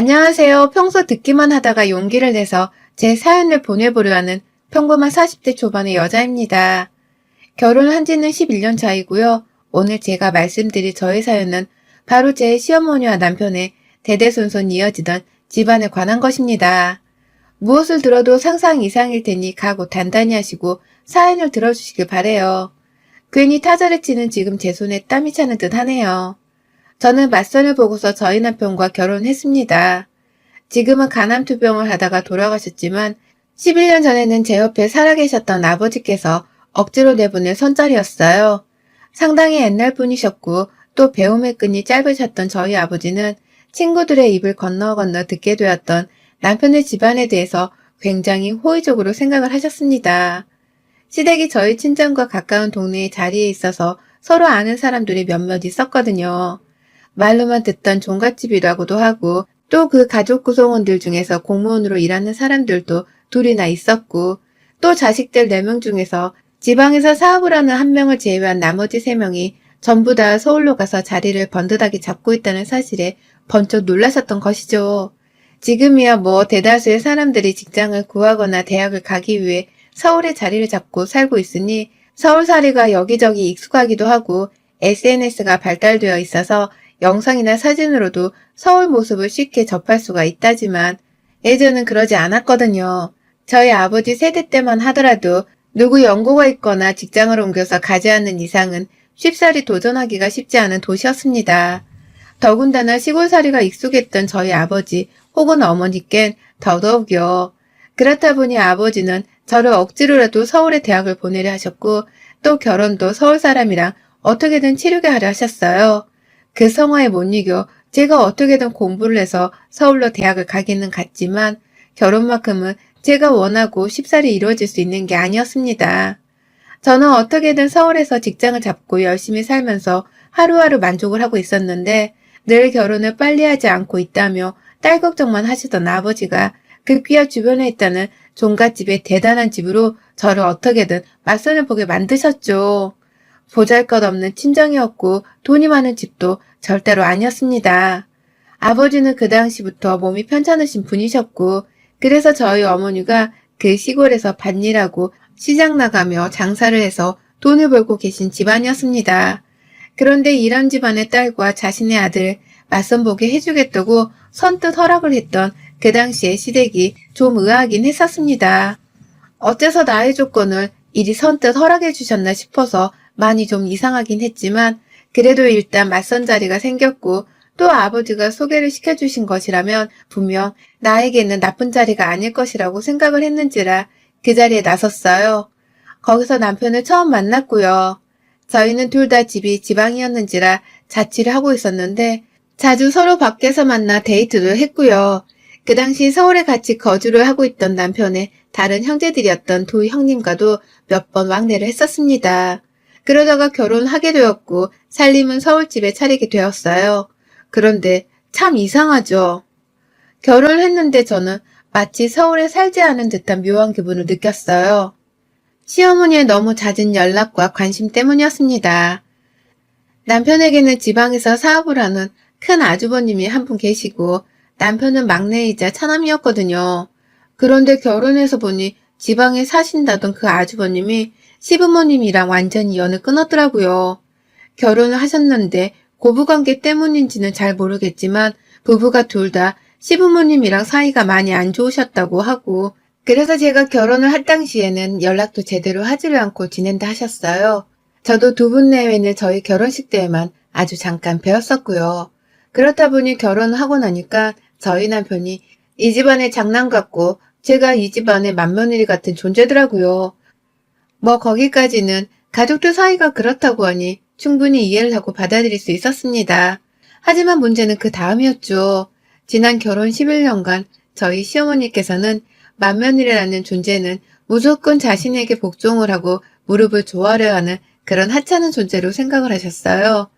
안녕하세요. 평소 듣기만 하다가 용기를 내서 제 사연을 보내보려 하는 평범한 40대 초반의 여자입니다. 결혼한 지는 11년 차이고요. 오늘 제가 말씀드릴 저의 사연은 바로 제 시어머니와 남편의 대대손손 이어지던 집안에 관한 것입니다. 무엇을 들어도 상상 이상일 테니 각오 단단히 하시고 사연을 들어주시길 바래요. 괜히 타자를 치는 지금 제 손에 땀이 차는 듯 하네요. 저는 맞선을 보고서 저희 남편과 결혼했습니다. 지금은 간암투병을 하다가 돌아가셨지만 11년 전에는 제 옆에 살아계셨던 아버지께서 억지로 내보낸 손자리였어요. 상당히 옛날 분이셨고 또 배움의 끈이 짧으셨던 저희 아버지는 친구들의 입을 건너 듣게 되었던 남편의 집안에 대해서 굉장히 호의적으로 생각을 하셨습니다. 시댁이 저희 친정과 가까운 동네의 자리에 있어서 서로 아는 사람들이 몇몇 있었거든요. 말로만 듣던 종갓집이라고도 하고 또 그 가족 구성원들 중에서 공무원으로 일하는 사람들도 둘이나 있었고 또 자식들 4명 중에서 지방에서 사업을 하는 1명을 제외한 나머지 3명이 전부 다 서울로 가서 자리를 번듯하게 잡고 있다는 사실에 번쩍 놀라셨던 것이죠. 지금이야 뭐 대다수의 사람들이 직장을 구하거나 대학을 가기 위해 서울에 자리를 잡고 살고 있으니 서울살이가 여기저기 익숙하기도 하고 SNS가 발달되어 있어서 영상이나 사진으로도 서울 모습을 쉽게 접할 수가 있다지만 예전은 그러지 않았거든요. 저희 아버지 세대 때만 하더라도 누구 연고가 있거나 직장을 옮겨서 가지 않는 이상은 쉽사리 도전하기가 쉽지 않은 도시였습니다. 더군다나 시골살이가 익숙했던 저희 아버지 혹은 어머니껜 더더욱요. 그렇다 보니 아버지는 저를 억지로라도 서울에 대학을 보내려 하셨고 또 결혼도 서울 사람이랑 어떻게든 치르게 하려 하셨어요. 그 성화에 못 이겨 제가 어떻게든 공부를 해서 서울로 대학을 가기는 갔지만 결혼만큼은 제가 원하고 쉽사리 이루어질 수 있는 게 아니었습니다. 저는 어떻게든 서울에서 직장을 잡고 열심히 살면서 하루하루 만족을 하고 있었는데 늘 결혼을 빨리 하지 않고 있다며 딸 걱정만 하시던 아버지가 급기야 주변에 있다는 종갓집의 대단한 집으로 저를 어떻게든 맞선을 보게 만드셨죠. 보잘것없는 친정이었고 돈이 많은 집도 절대로 아니었습니다. 아버지는 그 당시부터 몸이 편찮으신 분이셨고 그래서 저희 어머니가 그 시골에서 밭일하고 시장 나가며 장사를 해서 돈을 벌고 계신 집안이었습니다. 그런데 이런 집안의 딸과 자신의 아들 맞선 보게 해주겠다고 선뜻 허락을 했던 그 당시의 시댁이 좀 의아하긴 했었습니다. 어째서 나의 조건을 이리 선뜻 허락해 주셨나 싶어서 많이 좀 이상하긴 했지만 그래도 일단 맞선 자리가 생겼고 또 아버지가 소개를 시켜주신 것이라면 분명 나에게는 나쁜 자리가 아닐 것이라고 생각을 했는지라 그 자리에 나섰어요. 거기서 남편을 처음 만났고요. 저희는 둘 다 집이 지방이었는지라 자취를 하고 있었는데 자주 서로 밖에서 만나 데이트도 했고요. 그 당시 서울에 같이 거주를 하고 있던 남편의 다른 형제들이었던 두 형님과도 몇 번 왕래를 했었습니다. 그러다가 결혼하게 되었고 살림은 서울집에 차리게 되었어요. 그런데 참 이상하죠. 결혼을 했는데 저는 마치 서울에 살지 않은 듯한 묘한 기분을 느꼈어요. 시어머니의 너무 잦은 연락과 관심 때문이었습니다. 남편에게는 지방에서 사업을 하는 큰 아주버님이 한 분 계시고 남편은 막내이자 차남이었거든요. 그런데 결혼해서 보니 지방에 사신다던 그 아주버님이 시부모님이랑 완전히 연을 끊었더라고요. 결혼을 하셨는데 고부관계 때문인지는 잘 모르겠지만 부부가 둘 다 시부모님이랑 사이가 많이 안 좋으셨다고 하고 그래서 제가 결혼을 할 당시에는 연락도 제대로 하지를 않고 지낸다 하셨어요. 저도 두 분 내외는 저희 결혼식 때에만 아주 잠깐 뵈었었고요. 그렇다 보니 결혼을 하고 나니까 저희 남편이 이 집안의 장남 같고 제가 이 집안의 맏며느리 같은 존재더라고요. 뭐 거기까지는 가족들 사이가 그렇다고 하니 충분히 이해를 하고 받아들일 수 있었습니다. 하지만 문제는 그 다음이었죠. 지난 결혼 11년간 저희 시어머니께서는 맏며느리라는 존재는 무조건 자신에게 복종을 하고 무릎을 조아려 하는 그런 하찮은 존재로 생각을 하셨어요.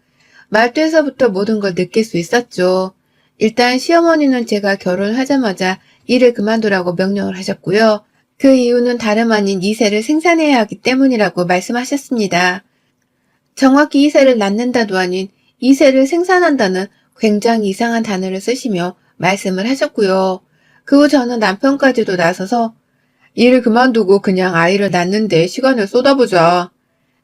말투에서부터 모든 걸 느낄 수 있었죠. 일단 시어머니는 제가 결혼을 하자마자 일을 그만두라고 명령을 하셨고요. 그 이유는 다름 아닌 2세를 생산해야 하기 때문이라고 말씀하셨습니다. 정확히 2세를 낳는다도 아닌 2세를 생산한다는 굉장히 이상한 단어를 쓰시며 말씀을 하셨고요. 그 후 저는 남편까지도 나서서 일을 그만두고 그냥 아이를 낳는데 시간을 쏟아보자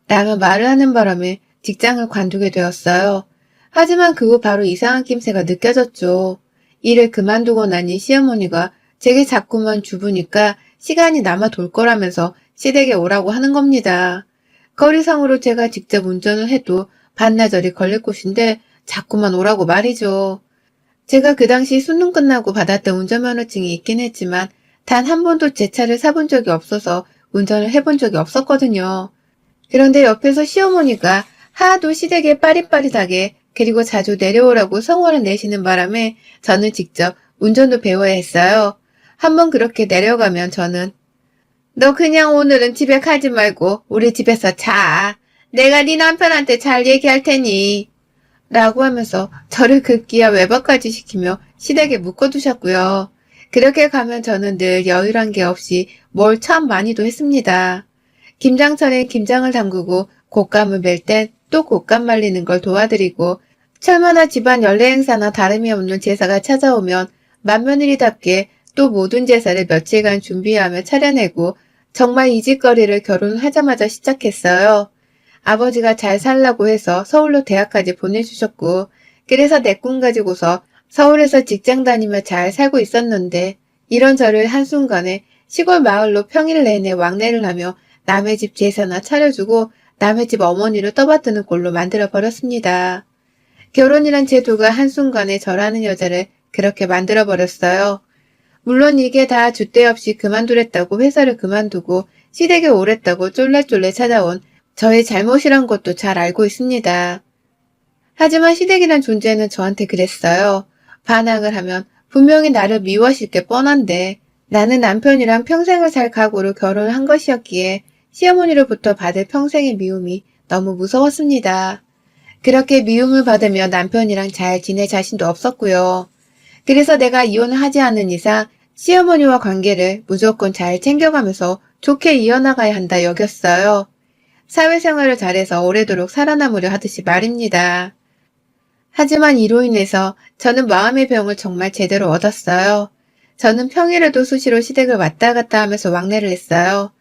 라며 말을 하는 바람에 직장을 관두게 되었어요. 하지만 그 후 바로 이상한 낌새가 느껴졌죠. 일을 그만두고 나니 시어머니가 제게 자꾸만 주부니까 시간이 남아 돌 거라면서 시댁에 오라고 하는 겁니다. 거리상으로 제가 직접 운전을 해도 반나절이 걸릴 곳인데 자꾸만 오라고 말이죠. 제가 그 당시 수능 끝나고 받았던 운전면허증이 있긴 했지만 단 한 번도 제 차를 사본 적이 없어서 운전을 해본 적이 없었거든요. 그런데 옆에서 시어머니가 하도 시댁에 빠릿빠릿하게 그리고 자주 내려오라고 성화를 내시는 바람에 저는 직접 운전도 배워야 했어요. 한번 그렇게 내려가면 저는 너 그냥 오늘은 집에 가지 말고 우리 집에서 자. 내가 네 남편한테 잘 얘기할 테니. 라고 하면서 저를 급기야 외박까지 시키며 시댁에 묶어두셨고요. 그렇게 가면 저는 늘 여유란 게 없이 뭘 참 많이도 했습니다. 김장철에 김장을 담그고 곶감을 멜 땐 또 곶감 말리는 걸 도와드리고 철마다 집안 연례 행사나 다름이 없는 제사가 찾아오면 맏며느리답게 또 모든 제사를 며칠간 준비하며 차려내고 정말 이 짓거리를 결혼하자마자 시작했어요. 아버지가 잘 살라고 해서 서울로 대학까지 보내주셨고 그래서 내 꿈 가지고서 서울에서 직장 다니며 잘 살고 있었는데 이런 저를 한순간에 시골 마을로 평일 내내 왕래를 하며 남의 집 제사나 차려주고 남의 집 어머니를 떠받드는 꼴로 만들어버렸습니다. 결혼이란 제도가 한순간에 저라는 여자를 그렇게 만들어버렸어요. 물론 이게 다 줏대 없이 그만두랬다고 회사를 그만두고 시댁에 오랬다고 쫄래쫄래 찾아온 저의 잘못이란 것도 잘 알고 있습니다. 하지만 시댁이란 존재는 저한테 그랬어요. 반항을 하면 분명히 나를 미워하실 게 뻔한데 나는 남편이랑 평생을 살 각오로 결혼을 한 것이었기에 시어머니로부터 받을 평생의 미움이 너무 무서웠습니다. 그렇게 미움을 받으며 남편이랑 잘 지낼 자신도 없었고요. 그래서 내가 이혼을 하지 않는 이상 시어머니와 관계를 무조건 잘 챙겨가면서 좋게 이어나가야 한다 여겼어요. 사회생활을 잘해서 오래도록 살아남으려 하듯이 말입니다. 하지만 이로 인해서 저는 마음의 병을 정말 제대로 얻었어요. 저는 평일에도 수시로 시댁을 왔다 갔다 하면서 왕래를 했어요.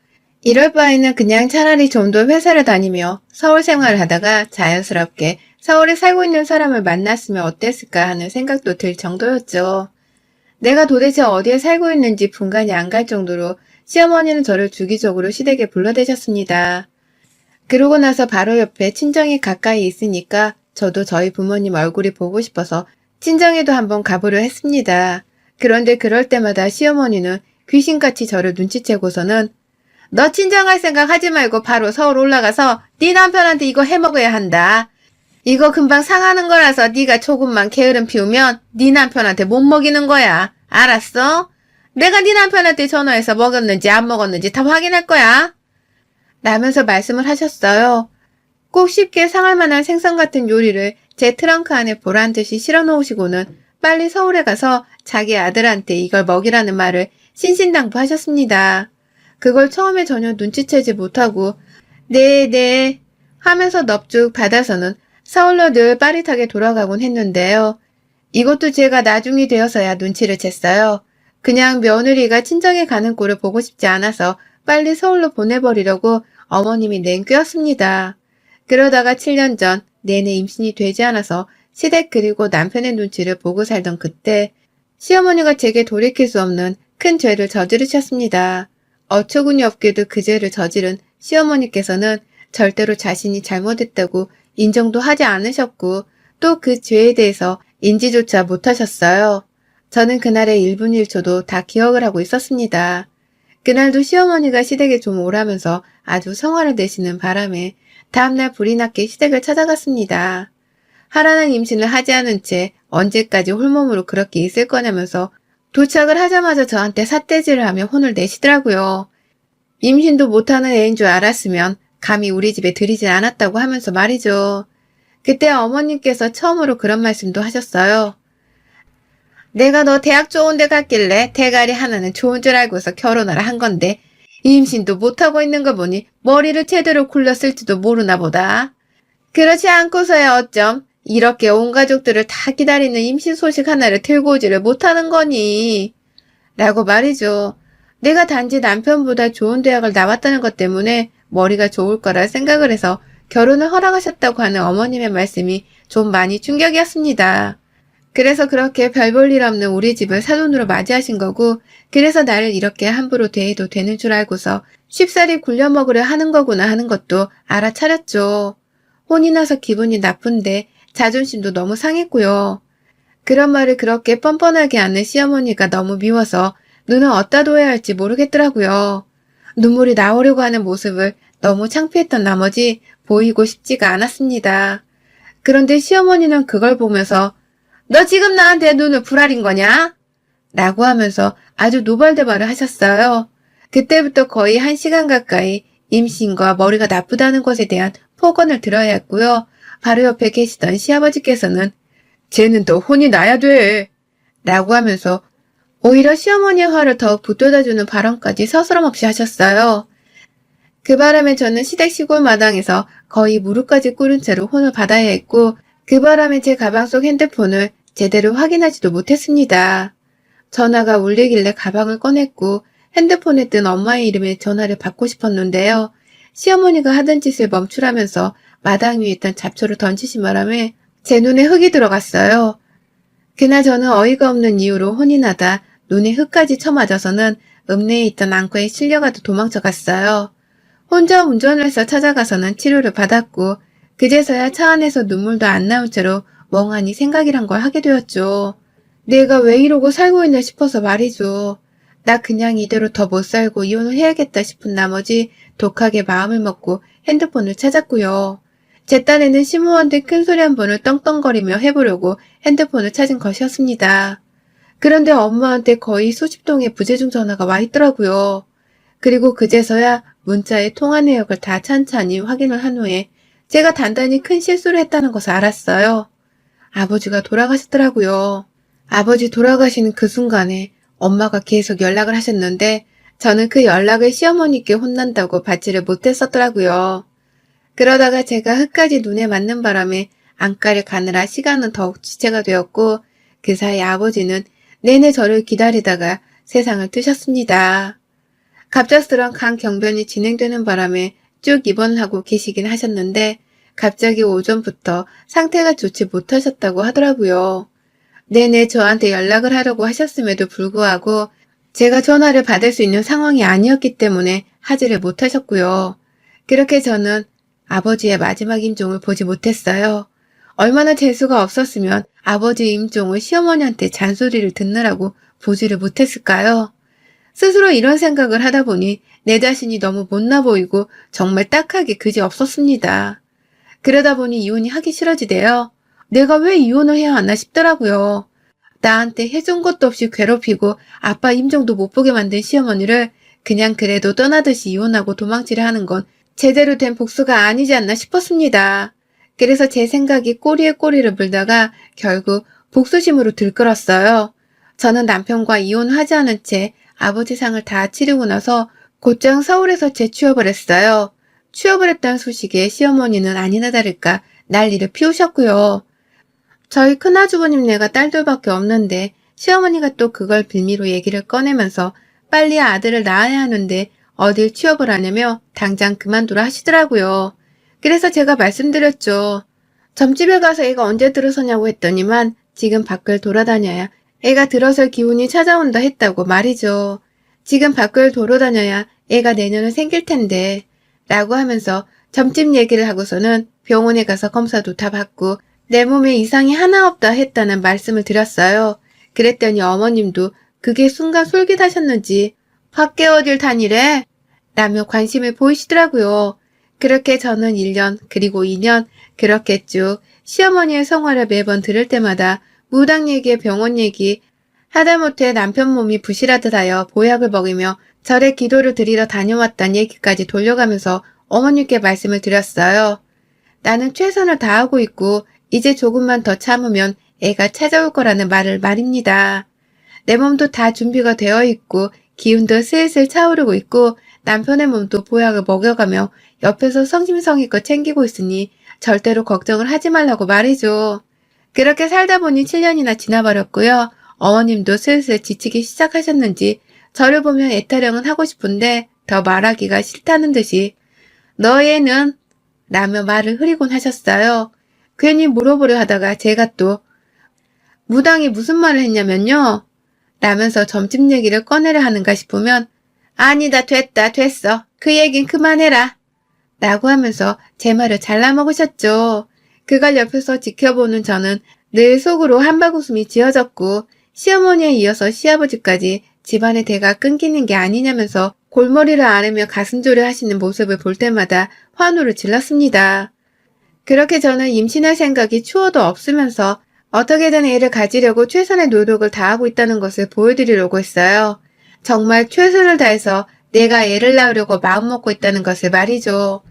이럴 바에는 그냥 차라리 좀 더 회사를 다니며 서울 생활을 하다가 자연스럽게 서울에 살고 있는 사람을 만났으면 어땠을까 하는 생각도 들 정도였죠. 내가 도대체 어디에 살고 있는지 분간이 안 갈 정도로 시어머니는 저를 주기적으로 시댁에 불러대셨습니다. 그러고 나서 바로 옆에 친정이 가까이 있으니까 저도 저희 부모님 얼굴이 보고 싶어서 친정에도 한번 가보려 했습니다. 그런데 그럴 때마다 시어머니는 귀신같이 저를 눈치채고서는 너 친정갈 생각 하지 말고 바로 서울 올라가서 네 남편한테 이거 해먹어야 한다. 이거 금방 상하는 거라서 네가 조금만 게으름 피우면 네 남편한테 못 먹이는 거야. 알았어? 내가 네 남편한테 전화해서 먹었는지 안 먹었는지 다 확인할 거야. 라면서 말씀을 하셨어요. 꼭 쉽게 상할 만한 생선 같은 요리를 제 트렁크 안에 보란 듯이 실어 놓으시고는 빨리 서울에 가서 자기 아들한테 이걸 먹이라는 말을 신신당부하셨습니다. 그걸 처음에 전혀 눈치채지 못하고 네 하면서 넙죽 받아서는 서울로 늘 빠릿하게 돌아가곤 했는데요. 이것도 제가 나중이 되어서야 눈치를 챘어요. 그냥 며느리가 친정에 가는 꼴을 보고 싶지 않아서 빨리 서울로 보내버리려고 어머님이 낸 꾀였습니다. 그러다가 7년 전 내내 임신이 되지 않아서 시댁 그리고 남편의 눈치를 보고 살던 그때 시어머니가 제게 돌이킬 수 없는 큰 죄를 저지르셨습니다. 어처구니 없게도 그 죄를 저지른 시어머니께서는 절대로 자신이 잘못했다고 인정도 하지 않으셨고 또 그 죄에 대해서 인지조차 못하셨어요. 저는 그날의 1분 1초도 다 기억을 하고 있었습니다. 그날도 시어머니가 시댁에 좀 오라면서 아주 성화를 내시는 바람에 다음날 불이 났게 시댁을 찾아갔습니다. 하라는 임신을 하지 않은 채 언제까지 홀몸으로 그렇게 있을 거냐면서 도착을 하자마자 저한테 삿대질을 하며 혼을 내시더라고요. 임신도 못하는 애인 줄 알았으면 감히 우리 집에 들이질 않았다고 하면서 말이죠. 그때 어머님께서 처음으로 그런 말씀도 하셨어요. 내가 너 대학 좋은 데 갔길래 대가리 하나는 좋은 줄 알고서 결혼을 한 건데 임신도 못하고 있는 거 보니 머리를 제대로 굴렸을지도 모르나 보다. 그렇지 않고서야 어쩜 이렇게 온 가족들을 다 기다리는 임신 소식 하나를 들고 오지를 못하는 거니? 라고 말이죠. 내가 단지 남편보다 좋은 대학을 나왔다는 것 때문에 머리가 좋을 거라 생각을 해서 결혼을 허락하셨다고 하는 어머님의 말씀이 좀 많이 충격이었습니다. 그래서 그렇게 별 볼 일 없는 우리 집을 사돈으로 맞이하신 거고, 그래서 나를 이렇게 함부로 대해도 되는 줄 알고서 쉽사리 굴려먹으려 하는 거구나 하는 것도 알아차렸죠. 혼이 나서 기분이 나쁜데 자존심도 너무 상했고요. 그런 말을 그렇게 뻔뻔하게 하는 시어머니가 너무 미워서 눈을 어디다 둬야 할지 모르겠더라고요. 눈물이 나오려고 하는 모습을 너무 창피했던 나머지 보이고 싶지가 않았습니다. 그런데 시어머니는 그걸 보면서 너 지금 나한테 눈을 부라린 거냐? 라고 하면서 아주 노발대발을 하셨어요. 그때부터 거의 1시간 가까이 임신과 머리가 나쁘다는 것에 대한 폭언을 들어야 했고요. 바로 옆에 계시던 시아버지께서는 쟤는 더 혼이 나야 돼. 라고 하면서 오히려 시어머니의 화를 더욱 북돋아주는 발언까지 서스럼없이 하셨어요. 그 바람에 저는 시댁 시골 마당에서 거의 무릎까지 꿇은 채로 혼을 받아야 했고, 그 바람에 제 가방 속 핸드폰을 제대로 확인하지도 못했습니다. 전화가 울리길래 가방을 꺼냈고 핸드폰에 뜬 엄마의 이름의 전화를 받고 싶었는데요. 시어머니가 하던 짓을 멈추라면서 마당 위에 있던 잡초를 던지신 바람에 제 눈에 흙이 들어갔어요. 그날 저는 어이가 없는 이유로 혼이 나다 눈에 흙까지 쳐맞아서는 읍내에 있던 안과에 실려가도 도망쳐갔어요. 혼자 운전을 해서 찾아가서는 치료를 받았고, 그제서야 차 안에서 눈물도 안 나올 채로 멍하니 생각이란 걸 하게 되었죠. 내가 왜 이러고 살고 있나 싶어서 말이죠. 나 그냥 이대로 더 못 살고 이혼을 해야겠다 싶은 나머지 독하게 마음을 먹고 핸드폰을 찾았고요. 제 딴에는 심오한데 큰소리 한 번을 떵떵거리며 해보려고 핸드폰을 찾은 것이었습니다. 그런데 엄마한테 거의 수십 통의 부재중 전화가 와 있더라고요. 그리고 그제서야 문자의 통화 내역을 다 찬찬히 확인을 한 후에 제가 단단히 큰 실수를 했다는 것을 알았어요. 아버지가 돌아가셨더라고요. 아버지 돌아가시는 그 순간에 엄마가 계속 연락을 하셨는데 저는 그 연락을 시어머니께 혼난다고 받지를 못했었더라고요. 그러다가 제가 흙까지 눈에 맞는 바람에 안과를 가느라 시간은 더욱 지체가 되었고, 그 사이 아버지는 내내 저를 기다리다가 세상을 뜨셨습니다. 갑작스런 간경변이 진행되는 바람에 쭉 입원을 하고 계시긴 하셨는데 갑자기 오전부터 상태가 좋지 못하셨다고 하더라고요. 내내 저한테 연락을 하려고 하셨음에도 불구하고 제가 전화를 받을 수 있는 상황이 아니었기 때문에 하지를 못하셨고요. 그렇게 저는 아버지의 마지막 임종을 보지 못했어요. 얼마나 재수가 없었으면 아버지의 임종을 시어머니한테 잔소리를 듣느라고 보지를 못했을까요? 스스로 이런 생각을 하다 보니 내 자신이 너무 못나 보이고 정말 딱하게 그지 없었습니다. 그러다 보니 이혼이 하기 싫어지대요. 내가 왜 이혼을 해야 하나 싶더라고요. 나한테 해준 것도 없이 괴롭히고 아빠 임종도 못 보게 만든 시어머니를 그냥 그래도 떠나듯이 이혼하고 도망치려 하는 건 제대로 된 복수가 아니지 않나 싶었습니다. 그래서 제 생각이 꼬리에 꼬리를 물다가 결국 복수심으로 들끓었어요. 저는 남편과 이혼하지 않은 채 아버지 상을 다 치르고 나서 곧장 서울에서 재취업을 했어요. 취업을 했다는 소식에 시어머니는 아니나 다를까 난리를 피우셨고요. 저희 큰아주버님네가 딸들밖에 없는데 시어머니가 또 그걸 빌미로 얘기를 꺼내면서 빨리 아들을 낳아야 하는데 어딜 취업을 하냐며 당장 그만두라 하시더라고요. 그래서 제가 말씀드렸죠. 점집에 가서 애가 언제 들어서냐고 했더니만 지금 밖을 돌아다녀야 애가 들어설 기운이 찾아온다 했다고 말이죠. 지금 밖을 돌아다녀야 애가 내년에 생길 텐데 라고 하면서 점집 얘기를 하고서는 병원에 가서 검사도 다 받고 내 몸에 이상이 하나 없다 했다는 말씀을 드렸어요. 그랬더니 어머님도 그게 순간 솔깃하셨는지 밖에 어딜 다니래? 라며 관심을 보이시더라고요. 그렇게 저는 1년 그리고 2년 그렇게 쭉 시어머니의 성화를 매번 들을 때마다 무당 얘기에 병원 얘기 하다못해 남편 몸이 부실하듯 하여 보약을 먹이며 절에 기도를 드리러 다녀왔단 얘기까지 돌려가면서 어머님께 말씀을 드렸어요. 나는 최선을 다하고 있고 이제 조금만 더 참으면 애가 찾아올 거라는 말을 말입니다. 내 몸도 다 준비가 되어 있고 기운도 슬슬 차오르고 있고 남편의 몸도 보약을 먹여가며 옆에서 성심성의껏 챙기고 있으니 절대로 걱정을 하지 말라고 말이죠. 그렇게 살다 보니 7년이나 지나버렸고요. 어머님도 슬슬 지치기 시작하셨는지 저를 보면 애타령은 하고 싶은데 더 말하기가 싫다는 듯이 너 얘는 라며 말을 흐리곤 하셨어요. 괜히 물어보려 하다가 제가 또 무당이 무슨 말을 했냐면요. 라면서 점집 얘기를 꺼내려 하는가 싶으면 아니다 됐어. 그 얘긴 그만해라. 라고 하면서 제 말을 잘라먹으셨죠. 그걸 옆에서 지켜보는 저는 늘 속으로 한바구음이 지어졌고 시어머니에 이어서 시아버지까지 집안의 대가 끊기는 게 아니냐면서 골머리를 앓으며 가슴조려 하시는 모습을 볼 때마다 환호를 질렀습니다. 그렇게 저는 임신할 생각이 추워도 없으면서 어떻게든 애를 가지려고 최선의 노력을 다하고 있다는 것을 보여드리려고 했어요. 정말 최선을 다해서 내가 애를 낳으려고 마음먹고 있다는 것을 말이죠.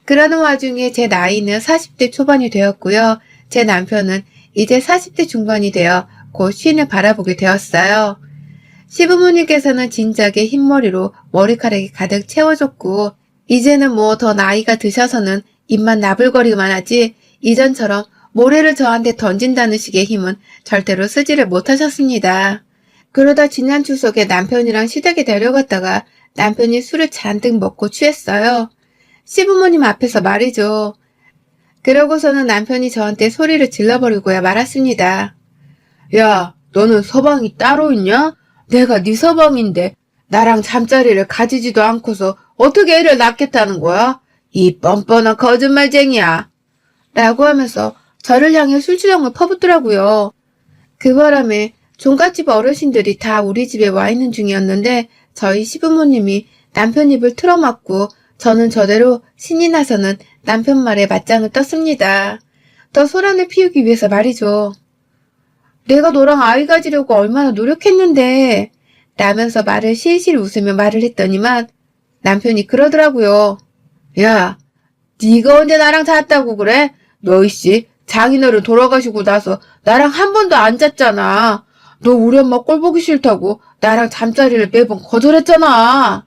그러는 와중에 제 나이는 40대 초반이 되었고요. 제 남편은 이제 40대 중반이 되어 곧 쉰을 바라보게 되었어요. 시부모님께서는 진작에 흰머리로 머리카락이 가득 채워졌고 이제는 뭐 더 나이가 드셔서는 입만 나불거리기만 하지 이전처럼 모래를 저한테 던진다는 식의 힘은 절대로 쓰지를 못하셨습니다. 그러다 지난 추석에 남편이랑 시댁에 데려갔다가 남편이 술을 잔뜩 먹고 취했어요. 시부모님 앞에서 말이죠. 그러고서는 남편이 저한테 소리를 질러버리고야 말았습니다. 야, 너는 서방이 따로 있냐? 내가 네 서방인데 나랑 잠자리를 가지지도 않고서 어떻게 애를 낳겠다는 거야? 이 뻔뻔한 거짓말쟁이야. 라고 하면서 저를 향해 술주정을 퍼붓더라고요. 그 바람에 종갓집 어르신들이 다 우리 집에 와 있는 중이었는데 저희 시부모님이 남편 입을 틀어막고 저는 저대로 신이 나서는 남편 말에 맞짱을 떴습니다. 더 소란을 피우기 위해서 말이죠. 내가 너랑 아이 가지려고 얼마나 노력했는데 라면서 말을 실실 웃으며 말을 했더니만 남편이 그러더라고요. 야, 네가 언제 나랑 잤다고 그래? 너 이씨 장인어른 돌아가시고 나서 나랑 한 번도 안 잤잖아. 너 우리 엄마 꼴 보기 싫다고 나랑 잠자리를 매번 거절했잖아.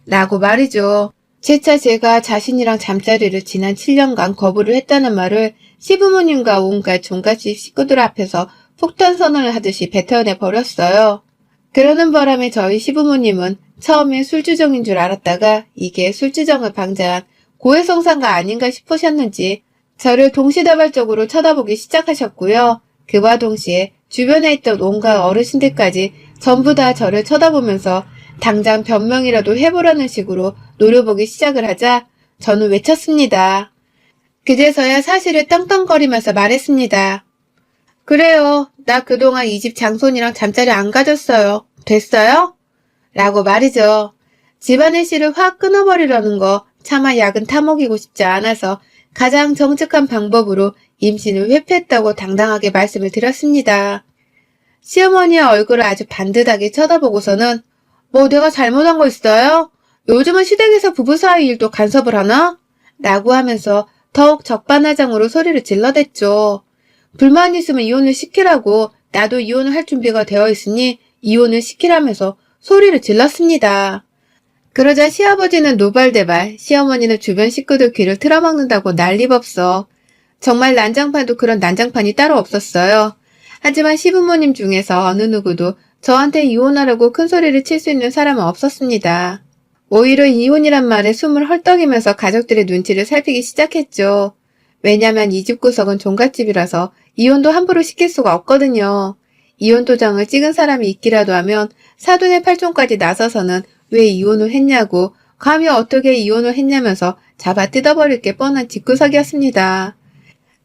라고 말이죠. 재차 제가 자신이랑 잠자리를 지난 7년간 거부를 했다는 말을 시부모님과 온갖 종갓집 식구들 앞에서 폭탄 선언을 하듯이 뱉어내 버렸어요. 그러는 바람에 저희 시부모님은 처음에 술주정인 줄 알았다가 이게 술주정을 방자한 고해성사가 아닌가 싶으셨는지 저를 동시다발적으로 쳐다보기 시작하셨고요. 그와 동시에 주변에 있던 온갖 어르신들까지 전부 다 저를 쳐다보면서 당장 변명이라도 해보라는 식으로 노려보기 시작을 하자 저는 외쳤습니다. 그제서야 사실을 떵떵거리면서 말했습니다. 그래요. 나 그동안 이 집 장손이랑 잠자리 안 가졌어요. 됐어요? 라고 말이죠. 집안의 씨를 확 끊어버리려는 거 차마 약은 타먹이고 싶지 않아서 가장 정직한 방법으로 임신을 회피했다고 당당하게 말씀을 드렸습니다. 시어머니의 얼굴을 아주 반듯하게 쳐다보고서는 뭐 내가 잘못한 거 있어요? 요즘은 시댁에서 부부 사이 일도 간섭을 하나? 라고 하면서 더욱 적반하장으로 소리를 질러댔죠. 불만 있으면 이혼을 시키라고 나도 이혼을 할 준비가 되어 있으니 이혼을 시키라면서 소리를 질렀습니다. 그러자 시아버지는 노발대발, 시어머니는 주변 식구들 귀를 틀어막는다고 난리법석. 정말 난장판도 그런 난장판이 따로 없었어요. 하지만 시부모님 중에서 어느 누구도 저한테 이혼하라고 큰 소리를 칠 수 있는 사람은 없었습니다. 오히려 이혼이란 말에 숨을 헐떡이면서 가족들의 눈치를 살피기 시작했죠. 왜냐면 이 집 구석은 종갓집이라서 이혼도 함부로 시킬 수가 없거든요. 이혼 도장을 찍은 사람이 있기라도 하면 사돈의 팔촌까지 나서서는 왜 이혼을 했냐고 감히 어떻게 이혼을 했냐면서 잡아 뜯어버릴 게 뻔한 집구석이었습니다.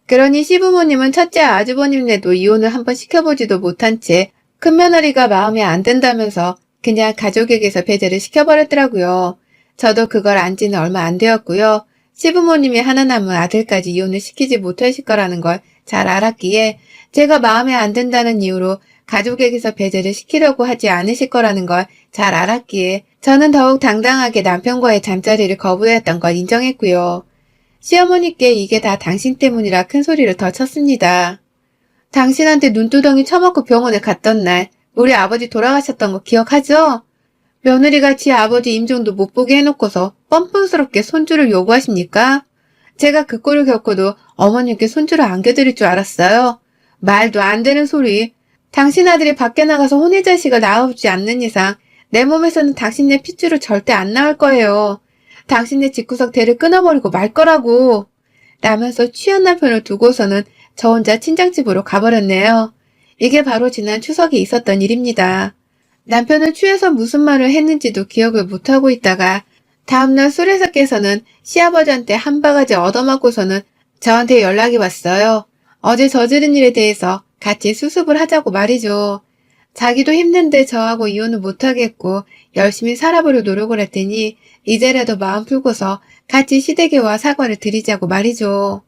그러니 시부모님은 첫째 아주버님네도 이혼을 한번 시켜보지도 못한 채 큰며느리가 마음에 안 든다면서 그냥 가족에게서 배제를 시켜버렸더라고요. 저도 그걸 안 지는 얼마 안 되었고요. 시부모님이 하나 남은 아들까지 이혼을 시키지 못하실 거라는 걸 잘 알았기에 제가 마음에 안 든다는 이유로 가족에게서 배제를 시키려고 하지 않으실 거라는 걸 잘 알았기에 저는 더욱 당당하게 남편과의 잠자리를 거부했던 걸 인정했고요. 시어머니께 이게 다 당신 때문이라 큰 소리를 더 쳤습니다. 당신한테 눈두덩이 쳐먹고 병원에 갔던 날 우리 아버지 돌아가셨던 거 기억하죠? 며느리가 지 아버지 임종도 못 보게 해놓고서 뻔뻔스럽게 손주를 요구하십니까? 제가 그 꼴을 겪고도 어머님께 손주를 안겨드릴 줄 알았어요. 말도 안 되는 소리. 당신 아들이 밖에 나가서 혼의 자식을 낳아주지 않는 이상 내 몸에서는 당신네 핏줄은 절대 안 나올 거예요. 당신네 집구석 대를 끊어버리고 말 거라고. 라면서 취한 남편을 두고서는 저 혼자 친정집으로 가버렸네요. 이게 바로 지난 추석에 있었던 일입니다. 남편은 취해서 무슨 말을 했는지도 기억을 못하고 있다가 다음날 술에서 깨서는 시아버지한테 한 바가지 얻어맞고서는 저한테 연락이 왔어요. 어제 저지른 일에 대해서 같이 수습을 하자고 말이죠. 자기도 힘든데 저하고 이혼을 못하겠고 열심히 살아보려 노력을 했더니 이제라도 마음 풀고서 같이 시댁에 와 사과를 드리자고 말이죠.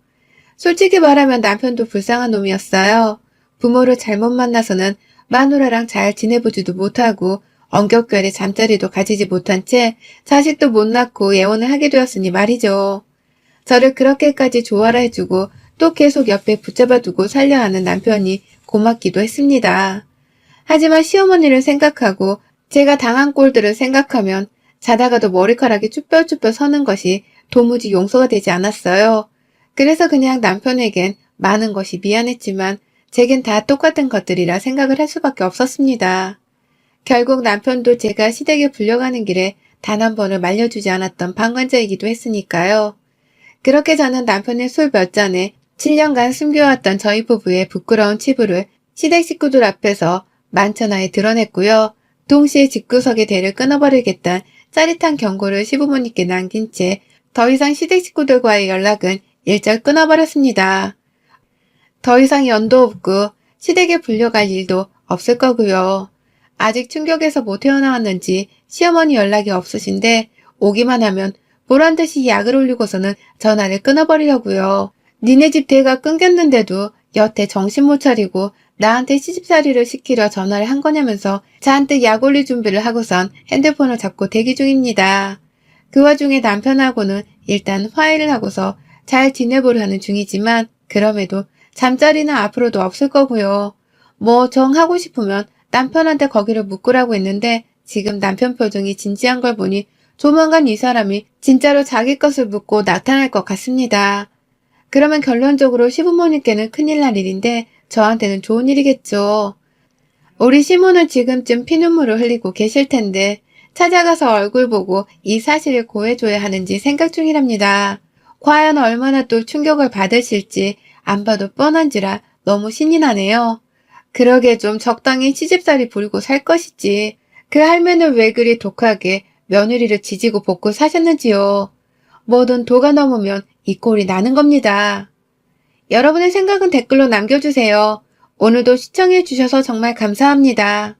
솔직히 말하면 남편도 불쌍한 놈이었어요. 부모를 잘못 만나서는 마누라랑 잘 지내보지도 못하고 엄격결에 잠자리도 가지지 못한 채 자식도 못 낳고 예혼을 하게 되었으니 말이죠. 저를 그렇게까지 좋아라 해주고 또 계속 옆에 붙잡아두고 살려 하는 남편이 고맙기도 했습니다. 하지만 시어머니를 생각하고 제가 당한 꼴들을 생각하면 자다가도 머리카락이 쭈뼛쭈뼛 서는 것이 도무지 용서가 되지 않았어요. 그래서 그냥 남편에겐 많은 것이 미안했지만 제겐 다 똑같은 것들이라 생각을 할 수밖에 없었습니다. 결국 남편도 제가 시댁에 불려가는 길에 단 한 번을 말려주지 않았던 방관자이기도 했으니까요. 그렇게 저는 남편의 술 몇 잔에 7년간 숨겨왔던 저희 부부의 부끄러운 치부를 시댁 식구들 앞에서 만천하에 드러냈고요. 동시에 집구석의 대를 끊어버리겠다는 짜릿한 경고를 시부모님께 남긴 채 더 이상 시댁 식구들과의 연락은 일절 끊어버렸습니다. 더 이상 연도 없고 시댁에 불려갈 일도 없을 거고요. 아직 충격에서 못 헤어나왔는지 시어머니 연락이 없으신데 오기만 하면 보란듯이 약을 올리고서는 전화를 끊어버리려고요. 니네 집 대가 끊겼는데도 여태 정신 못 차리고 나한테 시집살이를 시키려 전화를 한 거냐면서 잔뜩 약 올릴 준비를 하고선 핸드폰을 잡고 대기 중입니다. 그 와중에 남편하고는 일단 화해를 하고서 잘 지내보려는 중이지만 그럼에도 잠자리는 앞으로도 없을 거고요. 뭐 정하고 싶으면 남편한테 거기를 묶으라고 했는데 지금 남편 표정이 진지한 걸 보니 조만간 이 사람이 진짜로 자기 것을 묻고 나타날 것 같습니다. 그러면 결론적으로 시부모님께는 큰일 날 일인데 저한테는 좋은 일이겠죠. 우리 시모는 지금쯤 피눈물을 흘리고 계실 텐데 찾아가서 얼굴 보고 이 사실을 고해줘야 하는지 생각 중이랍니다. 과연 얼마나 또 충격을 받으실지 안 봐도 뻔한지라 너무 신이 나네요. 그러게 좀 적당히 시집살이 부리고 살 것이지. 그 할매는 왜 그리 독하게 며느리를 지지고 볶고 사셨는지요. 뭐든 도가 넘으면 이 꼴이 나는 겁니다. 여러분의 생각은 댓글로 남겨주세요. 오늘도 시청해주셔서 정말 감사합니다.